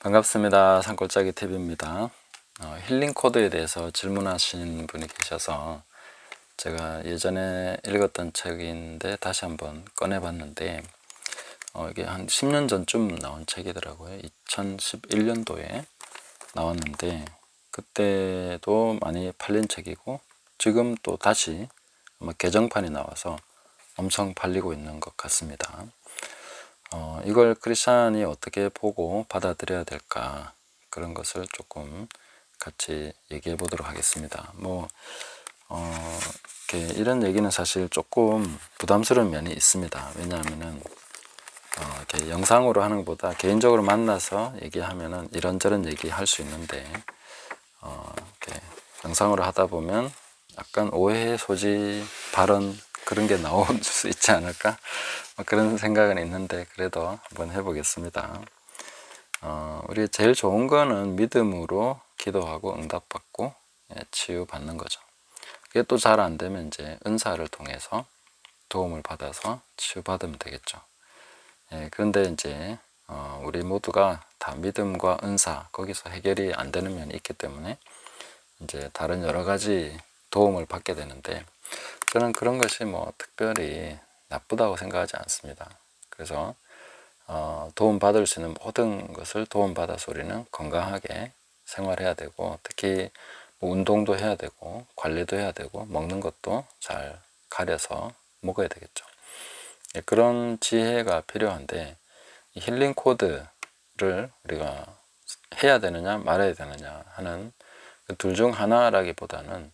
반갑습니다. 산골짜기 TV입니다. 힐링 코드에 대해서 질문하신 분이 계셔서 제가 예전에 읽었던 책인데 다시 한번 꺼내봤는데 이게 한 10년 전쯤 나온 책이더라고요. 2011년도에 나왔는데 그때도 많이 팔린 책이고 지금 또 다시 아마 개정판이 나와서 엄청 팔리고 있는 것 같습니다. 이걸 크리스찬이 어떻게 보고 받아들여야 될까, 그런 것을 조금 같이 얘기해 보도록 하겠습니다. 이런 얘기는 사실 조금 부담스러운 면이 있습니다. 왜냐하면은 이렇게 영상으로 하는 것보다 개인적으로 만나서 얘기하면은 이런저런 얘기할 수 있는데 이렇게 영상으로 하다 보면 약간 오해의 소지, 발언 그런 게 나올 수 있지 않을까, 그런 생각은 있는데 그래도 한번 해보겠습니다. 우리 제일 좋은 거는 믿음으로 기도하고 응답받고 치유받는 거죠. 그게 또 잘 안 되면 이제 은사를 통해서 도움을 받아서 치유받으면 되겠죠. 그런데 이제 우리 모두가 다 믿음과 은사, 거기서 해결이 안 되는 면이 있기 때문에 이제 다른 여러 가지 도움을 받게 되는데, 저는 그런 것이 뭐 특별히 나쁘다고 생각하지 않습니다. 그래서 도움받을 수 있는 모든 것을 도움받아서 우리는 건강하게 생활해야 되고, 특히 뭐 운동도 해야 되고 관리도 해야 되고 먹는 것도 잘 가려서 먹어야 되겠죠. 그런 지혜가 필요한데, 이 힐링 코드를 우리가 해야 되느냐 말아야 되느냐 하는 그 둘 중 하나라기보다는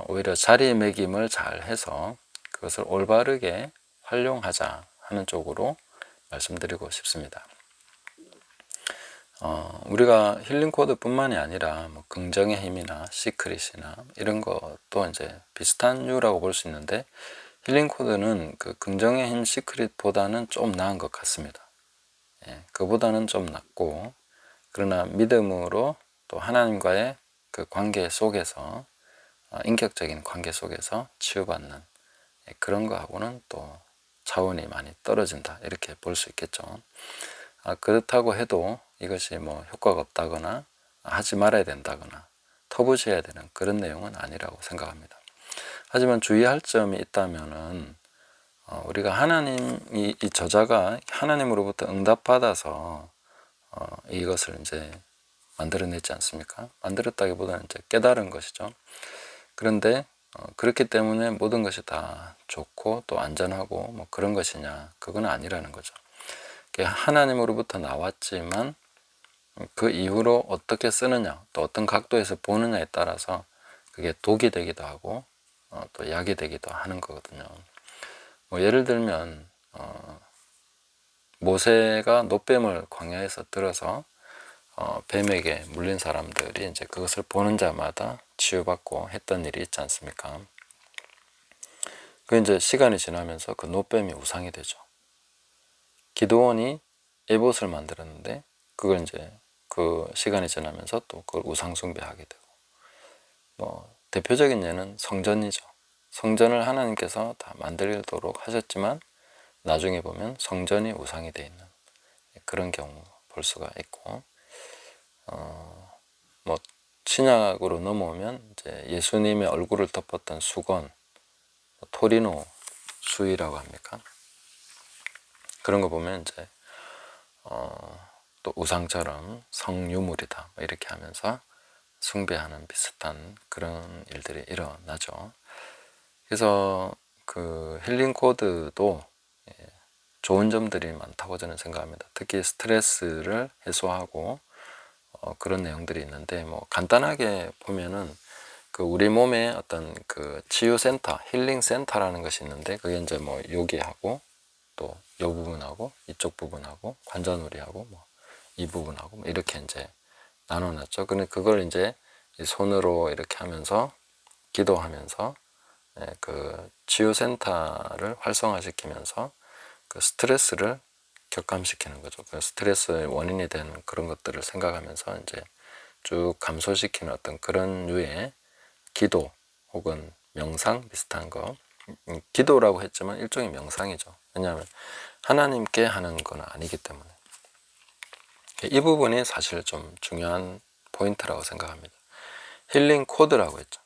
오히려 자리매김을 잘 해서 그것을 올바르게 활용하자 하는 쪽으로 말씀드리고 싶습니다. 우리가 힐링 코드 뿐만이 아니라 뭐 긍정의 힘이나 시크릿이나 이런 것도 이제 비슷한 류라고 볼 수 있는데, 힐링 코드는 그 긍정의 힘 시크릿보다는 좀 나은 것 같습니다. 그보다는 좀 낫고, 그러나 믿음으로 또 하나님과의 그 관계 속에서, 인격적인 관계 속에서 치유받는 그런 거하고는 또 차원이 많이 떨어진다, 이렇게 볼 수 있겠죠. 그렇다고 해도 이것이 뭐 효과가 없다거나 하지 말아야 된다거나 터부지어야 되는 그런 내용은 아니라고 생각합니다. 하지만 주의할 점이 있다면은 우리가 이 저자가 하나님으로부터 응답받아서 이것을 이제 만들어냈지 않습니까? 만들었다기보다는 이제 깨달은 것이죠. 그런데 그렇기 때문에 모든 것이 다 좋고 또 안전하고 뭐 그런 것이냐, 그건 아니라는 거죠. 하나님으로부터 나왔지만 그 이후로 어떻게 쓰느냐, 또 어떤 각도에서 보느냐에 따라서 그게 독이 되기도 하고 또 약이 되기도 하는 거거든요. 뭐 예를 들면 모세가 노뱀을 광야에서 들어서 뱀에게 물린 사람들이 이제 그것을 보는 자마다 치유받고 했던 일이 있지 않습니까? 그 이제 시간이 지나면서 그 노뱀이 우상이 되죠. 기드온이 에봇을 만들었는데 그걸 이제 그 시간이 지나면서 또 그걸 우상 숭배하게 되고, 뭐 대표적인 예는 성전이죠. 성전을 하나님께서 다 만들도록 하셨지만 나중에 보면 성전이 우상이 되어 있는 그런 경우 볼 수가 있고, 뭐 신약으로 넘어오면 이제 예수님의 얼굴을 덮었던 수건, 토리노 수의라고 합니까? 그런 거 보면 이제 또 우상처럼 성유물이다 이렇게 하면서 숭배하는 비슷한 그런 일들이 일어나죠. 그래서 그 힐링 코드도 좋은 점들이 많다고 저는 생각합니다. 특히 스트레스를 해소하고 그런 내용들이 있는데, 뭐 간단하게 보면은 그 우리 몸에 어떤 그 치유센터, 힐링 센터라는 것이 있는데, 그게 이제 뭐 여기하고 또 이 부분하고 이쪽 부분하고 관자놀이하고 뭐 이 부분하고 뭐 이렇게 이제 나눠놨죠. 근데 그걸 이제 손으로 이렇게 하면서 기도하면서 그 치유센터를 활성화시키면서 그 스트레스를 격감시키는 거죠. 그 스트레스의 원인이 되는 그런 것들을 생각하면서 이제 쭉 감소시키는 어떤 그런 류의 기도 혹은 명상 비슷한 거, 기도라고 했지만 일종의 명상이죠. 왜냐하면 하나님께 하는 건 아니기 때문에. 이 부분이 사실 좀 중요한 포인트라고 생각합니다. 힐링 코드라고 했죠.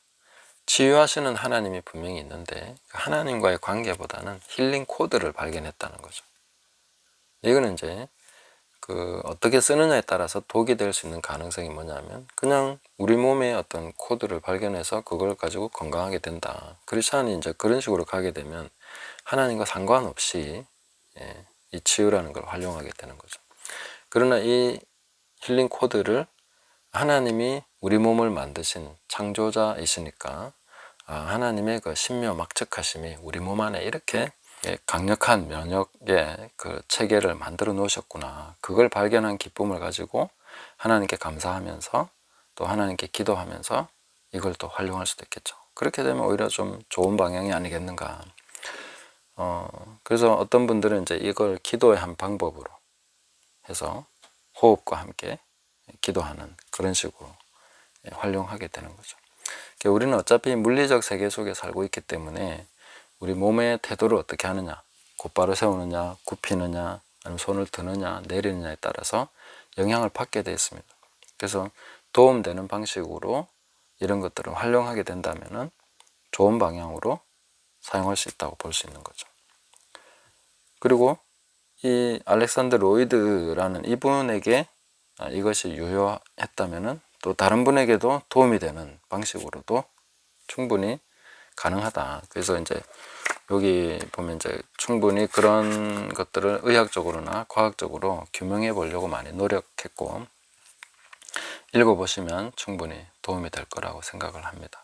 치유하시는 하나님이 분명히 있는데 하나님과의 관계보다는 힐링 코드를 발견했다는 거죠. 이거는 이제 어떻게 쓰느냐에 따라서 독이 될 수 있는 가능성이 뭐냐면 그냥 우리 몸에 어떤 코드를 발견해서 그걸 가지고 건강하게 된다. 크리스찬이 이제 그런 식으로 가게 되면 하나님과 상관없이 이 치유라는 걸 활용하게 되는 거죠. 그러나 이 힐링 코드를 하나님이 우리 몸을 만드신 창조자이시니까 하나님의 그 신묘 막측하심이 우리 몸 안에 이렇게 강력한 면역의 그 체계를 만들어 놓으셨구나. 그걸 발견한 기쁨을 가지고 하나님께 감사하면서 또 하나님께 기도하면서 이걸 또 활용할 수도 있겠죠. 그렇게 되면 오히려 좀 좋은 방향이 아니겠는가. 그래서 어떤 분들은 이제 이걸 기도의 한 방법으로 해서 호흡과 함께 기도하는 그런 식으로 활용하게 되는 거죠. 우리는 어차피 물리적 세계 속에 살고 있기 때문에 우리 몸의 태도를 어떻게 하느냐, 곧바로 세우느냐, 굽히느냐, 아니면 손을 드느냐, 내리느냐에 따라서 영향을 받게 되어 있습니다. 그래서 도움되는 방식으로 이런 것들을 활용하게 된다면 좋은 방향으로 사용할 수 있다고 볼 수 있는 거죠. 그리고 이 알렉산더 로이드라는 이분에게 이것이 유효했다면 또 다른 분에게도 도움이 되는 방식으로도 충분히 가능하다. 그래서 이제 여기 보면 이제 충분히 그런 것들을 의학적으로나 과학적으로 규명해 보려고 많이 노력했고 읽어보시면 충분히 도움이 될 거라고 생각을 합니다.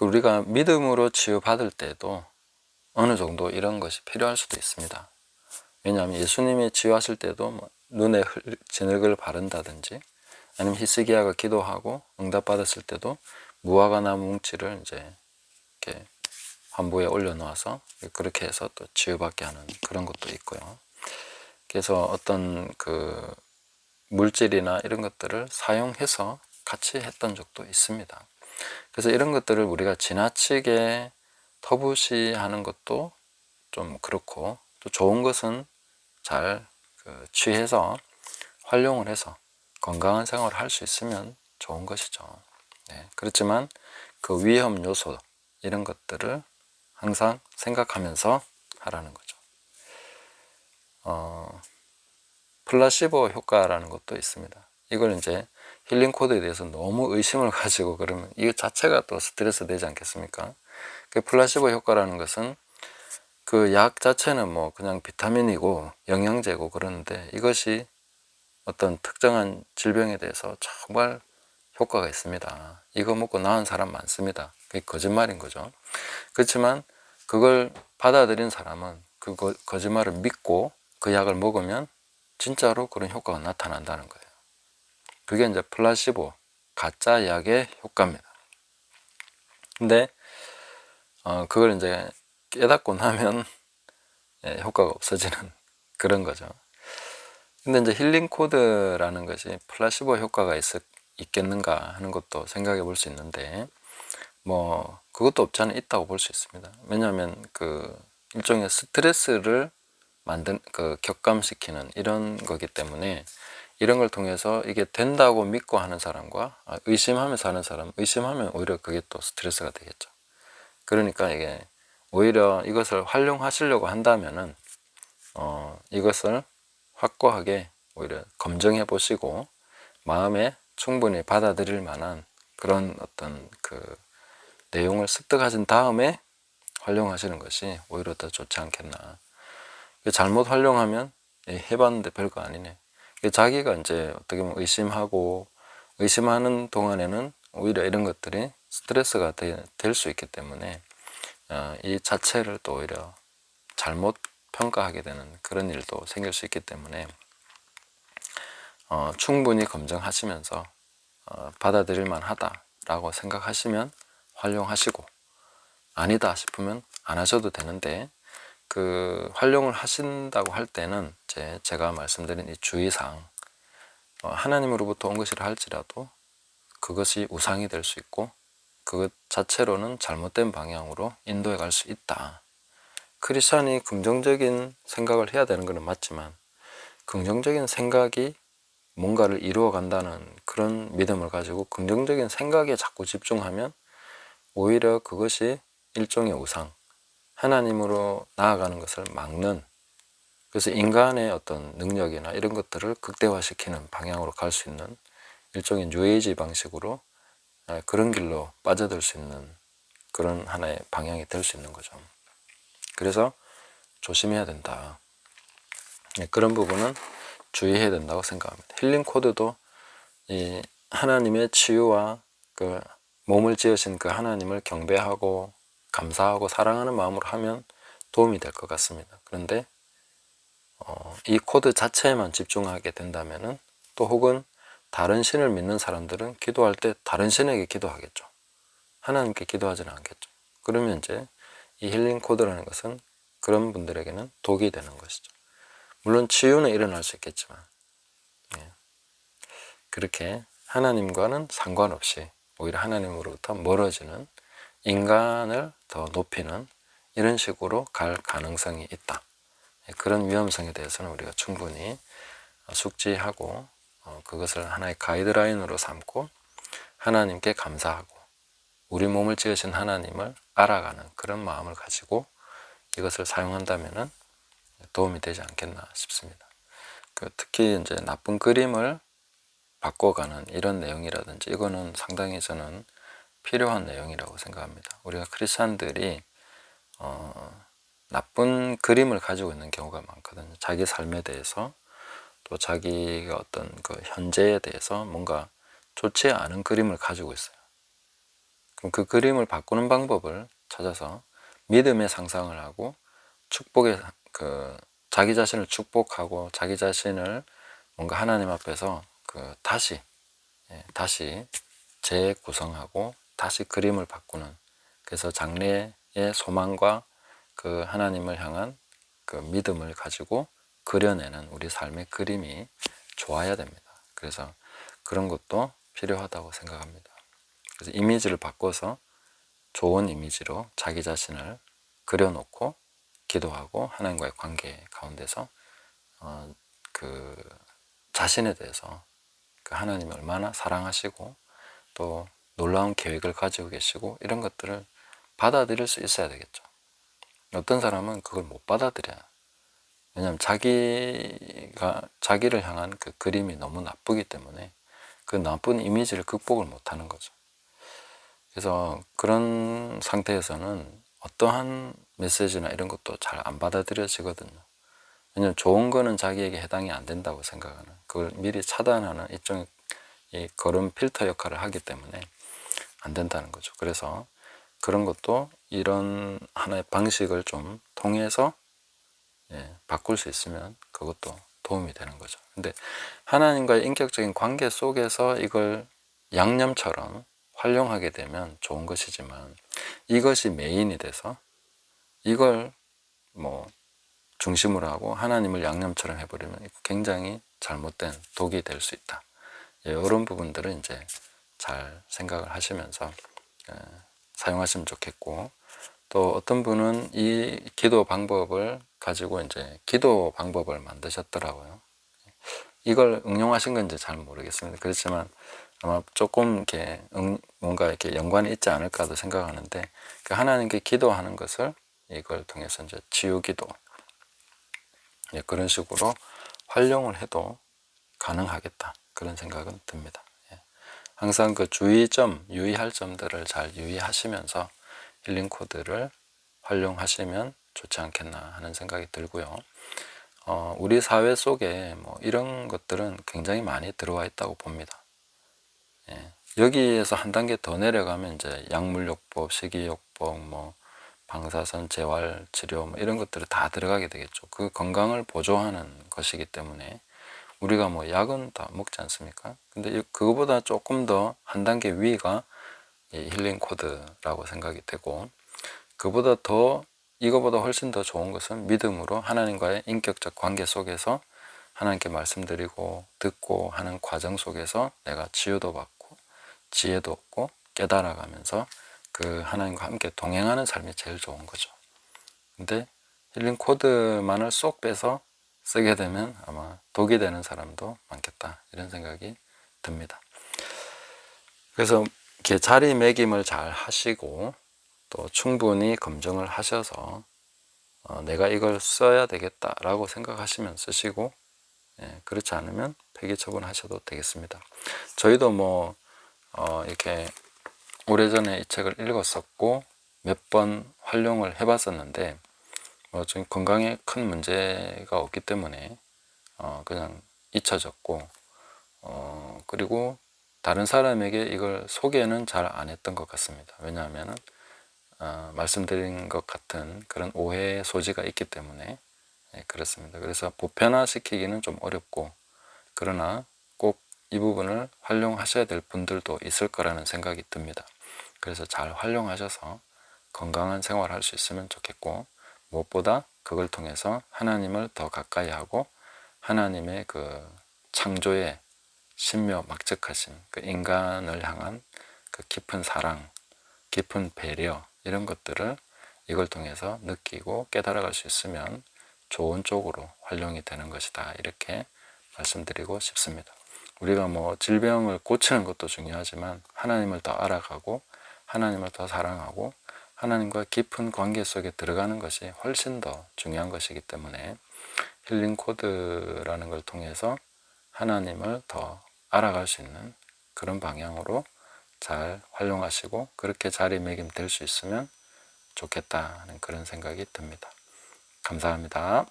우리가 믿음으로 치유받을 때도 어느 정도 이런 것이 필요할 수도 있습니다. 왜냐하면 예수님이 치유하실 때도 뭐 눈에 진흙을 바른다든지 아니면 히스기야가 기도하고 응답받았을 때도 무화과 나무 뭉치를 이제 이렇게 환부에 올려놓아서 그렇게 해서 또 치유받게 하는 그런 것도 있고요. 그래서 어떤 그 물질이나 이런 것들을 사용해서 같이 했던 적도 있습니다. 그래서 이런 것들을 우리가 지나치게 터부시하는 것도 좀 그렇고 또 좋은 것은 잘 취해서 활용을 해서 건강한 생활을 할 수 있으면 좋은 것이죠. 그렇지만 그 위험 요소 이런 것들을 항상 생각하면서 하라는 거죠. 플라시보 효과라는 것도 있습니다. 이걸 이제 힐링 코드에 대해서 너무 의심을 가지고 그러면 이거 자체가 또 스트레스 되지 않겠습니까? 그 플라시보 효과라는 것은 그 약 자체는 뭐 그냥 비타민이고 영양제고 그러는데 이것이 어떤 특정한 질병에 대해서 정말 효과가 있습니다. 이거 먹고 나은 사람 많습니다. 그게 거짓말인 거죠. 그렇지만 그걸 받아들인 사람은 그 거짓말을 믿고 그 약을 먹으면 진짜로 그런 효과가 나타난다는 거예요. 그게 이제 플라시보, 가짜 약의 효과입니다. 근데 그걸 이제 깨닫고 나면 효과가 없어지는 그런 거죠. 근데 이제 힐링 코드라는 것이 플라시보 효과가 있겠는가 하는 것도 생각해 볼 수 있는데 뭐 그것도 없지 않아 있다고 볼 수 있습니다. 왜냐하면 그 일종의 스트레스를 격감시키는 이런 거기 때문에 이런 걸 통해서 이게 된다고 믿고 하는 사람과 의심하면서 하는 사람, 의심하면 오히려 그게 또 스트레스가 되겠죠. 그러니까 이게 오히려 이것을 활용하시려고 한다면은 이것을 확고하게 오히려 검증해 보시고 마음에 충분히 받아들일 만한 그런 어떤 그 내용을 습득하신 다음에 활용하시는 것이 오히려 더 좋지 않겠나. 잘못 활용하면 해봤는데 별거 아니네. 자기가 이제 어떻게 보면 의심하는 동안에는 오히려 이런 것들이 스트레스가 될 수 있기 때문에 이 자체를 또 오히려 잘못 평가하게 되는 그런 일도 생길 수 있기 때문에 충분히 검증하시면서 받아들일 만하다라고 생각하시면 활용하시고 아니다 싶으면 안 하셔도 되는데 그 활용을 하신다고 할 때는 제가 말씀드린 이 주의사항 하나님으로부터 온 것이라 할지라도 그것이 우상이 될 수 있고 그것 자체로는 잘못된 방향으로 인도해 갈 수 있다. 크리스찬이 긍정적인 생각을 해야 되는 것은 맞지만 긍정적인 생각이 뭔가를 이루어 간다는 그런 믿음을 가지고 긍정적인 생각에 자꾸 집중하면 오히려 그것이 일종의 우상, 하나님으로 나아가는 것을 막는, 그래서 인간의 어떤 능력이나 이런 것들을 극대화시키는 방향으로 갈 수 있는 일종의 뉴에이지 방식으로 그런 길로 빠져들 수 있는 그런 하나의 방향이 될 수 있는 거죠. 그래서 조심해야 된다. 그런 부분은 주의해야 된다고 생각합니다. 힐링 코드도 이 하나님의 치유와 그 몸을 지으신 그 하나님을 경배하고 감사하고 사랑하는 마음으로 하면 도움이 될 것 같습니다. 그런데 이 코드 자체에만 집중하게 된다면은, 또 혹은 다른 신을 믿는 사람들은 기도할 때 다른 신에게 기도하겠죠. 하나님께 기도하지는 않겠죠. 그러면 이제 이 힐링 코드라는 것은 그런 분들에게는 독이 되는 것이죠. 물론 치유는 일어날 수 있겠지만, 그렇게 하나님과는 상관없이 오히려 하나님으로부터 멀어지는, 인간을 더 높이는 이런 식으로 갈 가능성이 있다. 그런 위험성에 대해서는 우리가 충분히 숙지하고 그것을 하나의 가이드라인으로 삼고 하나님께 감사하고 우리 몸을 지으신 하나님을 알아가는 그런 마음을 가지고 이것을 사용한다면 도움이 되지 않겠나 싶습니다. 특히 이제 나쁜 그림을 바꿔가는 이런 내용이라든지 이거는 상당히 저는 필요한 내용이라고 생각합니다. 우리가 크리스찬들이 나쁜 그림을 가지고 있는 경우가 많거든요. 자기 삶에 대해서, 또 자기가 어떤 그 현재에 대해서 뭔가 좋지 않은 그림을 가지고 있어요. 그럼 그 그림을 바꾸는 방법을 찾아서 믿음의 상상을 하고 축복의 자기 자신을 축복하고 자기 자신을 뭔가 하나님 앞에서 다시 재구성하고 다시 그림을 바꾸는, 그래서 장래의 소망과 그 하나님을 향한 그 믿음을 가지고 그려내는 우리 삶의 그림이 좋아야 됩니다. 그래서 그런 것도 필요하다고 생각합니다. 그래서 이미지를 바꿔서 좋은 이미지로 자기 자신을 그려놓고 기도하고 하나님과의 관계 가운데서 그 자신에 대해서 그 하나님이 얼마나 사랑하시고 또 놀라운 계획을 가지고 계시고 이런 것들을 받아들일 수 있어야 되겠죠. 어떤 사람은 그걸 못 받아들여요. 왜냐하면 자기를 향한 그 그림이 너무 나쁘기 때문에 그 나쁜 이미지를 극복을 못하는 거죠. 그래서 그런 상태에서는 어떠한 메시지나 이런 것도 잘 안 받아들여지거든요. 왜냐하면 좋은 거는 자기에게 해당이 안 된다고 생각하는, 그걸 미리 차단하는 일종의 이 거름 필터 역할을 하기 때문에 안 된다는 거죠. 그래서 그런 것도 이런 하나의 방식을 좀 통해서 바꿀 수 있으면 그것도 도움이 되는 거죠. 근데 하나님과의 인격적인 관계 속에서 이걸 양념처럼 활용하게 되면 좋은 것이지만, 이것이 메인이 돼서 이걸 뭐 중심으로 하고 하나님을 양념처럼 해버리면 굉장히 잘못된 독이 될 수 있다. 이런 부분들은 이제 잘 생각을 하시면서 사용하시면 좋겠고, 또 어떤 분은 이 기도 방법을 가지고 이제 기도 방법을 만드셨더라고요. 이걸 응용하신 건지 잘 모르겠습니다. 그렇지만 아마 조금 이렇게 뭔가 이렇게 연관이 있지 않을까도 생각하는데, 그 하나님께 기도하는 것을 이걸 통해서 이제 치유 기도, 그런 식으로 활용을 해도 가능하겠다, 그런 생각은 듭니다. 항상 그 유의할 점들을 잘 유의하시면서 힐링 코드를 활용하시면 좋지 않겠나 하는 생각이 들고요. 우리 사회 속에 뭐 이런 것들은 굉장히 많이 들어와 있다고 봅니다. 여기에서 한 단계 더 내려가면 이제 약물요법, 식이요법, 뭐 방사선 재활치료 뭐 이런 것들이 다 들어가게 되겠죠. 그 건강을 보조하는 것이기 때문에 우리가 뭐 약은 다 먹지 않습니까? 근데 그거보다 조금 더 한 단계 위가 힐링 코드라고 생각이 되고, 이거보다 훨씬 더 좋은 것은 믿음으로 하나님과의 인격적 관계 속에서 하나님께 말씀드리고 듣고 하는 과정 속에서 내가 치유도 받고 지혜도 얻고 깨달아가면서 그 하나님과 함께 동행하는 삶이 제일 좋은 거죠. 근데 힐링 코드만을 쏙 빼서 쓰게 되면 아마 독이 되는 사람도 많겠다, 이런 생각이 듭니다. 그래서 이렇게 자리매김을 잘 하시고 또 충분히 검증을 하셔서 내가 이걸 써야 되겠다라고 생각하시면 쓰시고, 그렇지 않으면 폐기 처분하셔도 되겠습니다. 저희도 뭐 이렇게 오래전에 이 책을 읽었었고 몇 번 활용을 해봤었는데 좀 건강에 큰 문제가 없기 때문에 그냥 잊혀졌고, 그리고 다른 사람에게 이걸 소개는 잘 안 했던 것 같습니다. 왜냐하면 말씀드린 것 같은 그런 오해의 소지가 있기 때문에 그렇습니다. 그래서 보편화시키기는 좀 어렵고, 그러나 꼭 이 부분을 활용하셔야 될 분들도 있을 거라는 생각이 듭니다. 그래서 잘 활용하셔서 건강한 생활을 할 수 있으면 좋겠고, 무엇보다 그걸 통해서 하나님을 더 가까이 하고 하나님의 그 창조의 신묘막측하심, 그 인간을 향한 그 깊은 사랑, 깊은 배려, 이런 것들을 이걸 통해서 느끼고 깨달아갈 수 있으면 좋은 쪽으로 활용이 되는 것이다, 이렇게 말씀드리고 싶습니다. 우리가 뭐 질병을 고치는 것도 중요하지만 하나님을 더 알아가고 하나님을 더 사랑하고 하나님과 깊은 관계 속에 들어가는 것이 훨씬 더 중요한 것이기 때문에 힐링 코드라는 걸 통해서 하나님을 더 알아갈 수 있는 그런 방향으로 잘 활용하시고 그렇게 자리매김 될 수 있으면 좋겠다는 그런 생각이 듭니다. 감사합니다.